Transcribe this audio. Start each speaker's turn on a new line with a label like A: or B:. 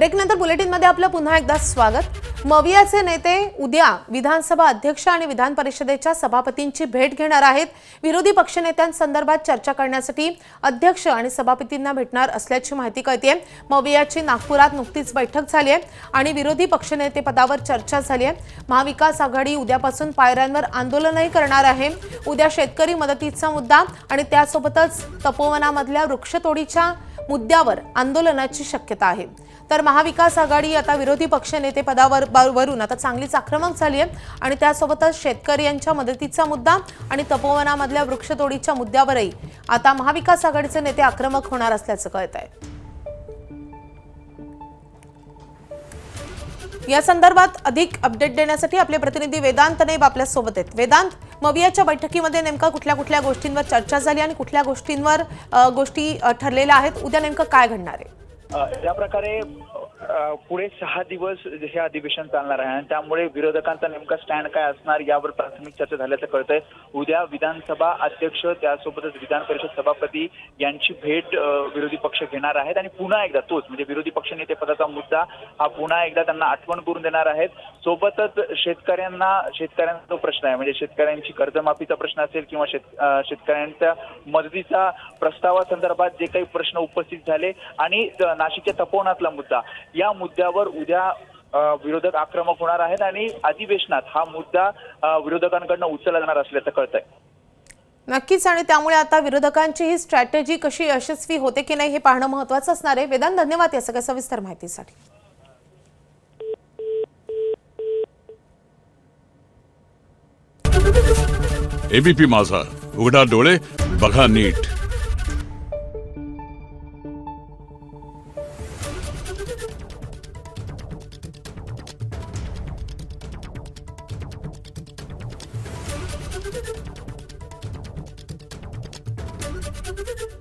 A: ब्रेकनंतर बुलेटिनमध्ये आपलं पुन्हा एकदा स्वागत। मवियाचे नेते उद्या विधानसभा अध्यक्ष आणि विधान परिषदेच्या सभापतींची भेट घेणार आहेत। विरोधी पक्षनेत्यांसंदर्भात चर्चा करण्यासाठी अध्यक्ष आणि सभापतींना भेटणार असल्याची माहिती कळतेय। मवियाची नागपुरात नुकतीच बैठक झाली आहे आणि विरोधी पक्षनेते पदावर चर्चा झाली आहे। महाविकास आघाडी उद्यापासून पायऱ्यांवर आंदोलनही करणार आहे। उद्या शेतकरी मदतीचा मुद्दा आणि त्यासोबतच तपोवनामधल्या वृक्षतोडीच्या मुद्द्यावर आंदोलनाची शक्यता आहे। तर महाविकास आघाडी आता विरोधी पक्षनेते पदावरून आता चांगलीच आक्रमक झाली आहे आणि त्यासोबतच शेतकऱ्यांच्या मदतीचा मुद्दा आणि तपोवनामधल्या वृक्षतोडीच्या मुद्द्यावरही आता महाविकास आघाडीचे नेते आक्रमक होणार असल्याचं कळतंय। या संदर्भात अधिक अपडेट देण्यासाठी आपले प्रतिनिधी वेदांत नेब आपल्या सोबत आहेत। वेदांत, मवियाच्या बैठकीमध्ये नेमका कुठल्या गोष्टींवर चर्चा झाली आणि कुठल्या गोष्टींवर गोष्टी ठरलेल्या आहेत? उद्या नेमकं काय घडणार आहे?
B: या प्रकारे पुढे 6 दिवस हे अधिवेशन चालणार आहे आणि त्यामुळे विरोधकांचा नेमका स्टँड काय असणार यावर प्राथमिक चर्चा झाल्याचं कळतंय। उद्या विधानसभा अध्यक्ष त्यासोबतच विधान परिषद सभापती यांची भेट विरोधी पक्ष घेणार आहेत आणि पुन्हा एकदा तोच म्हणजे विरोधी पक्षनेते पदाचा मुद्दा हा पुन्हा एकदा त्यांना आठवण करून देणार आहेत। सोबतच शेतकऱ्यांचा जो प्रश्न आहे म्हणजे शेतकऱ्यांची कर्जमाफीचा प्रश्न असेल किंवा शेतकऱ्यांच्या मदतीचा प्रस्तावासंदर्भात जे काही प्रश्न उपस्थित झाले आणि नाशिकच्या तपोवनातला मुद्दा या मुद्द्यावर उद्या विरोधक आक्रमक होणार आहेत आणि अधिवेशनात हा मुद्दा विरोधकांकडून उचलला जाणार असल्याचं कळतंय।
A: नक्कीच, आणि त्यामुळे आता विरोधकांची ही स्ट्रॅटेजी कशी यशस्वी होते की नाही हे पाहणं महत्त्वाचं असणार आहे। वेदांत, धन्यवाद या सगळ्या सविस्तर माहितीसाठी।
C: एबीपी माझा, उघडा डोळे बघा नीट।
D: Thank you.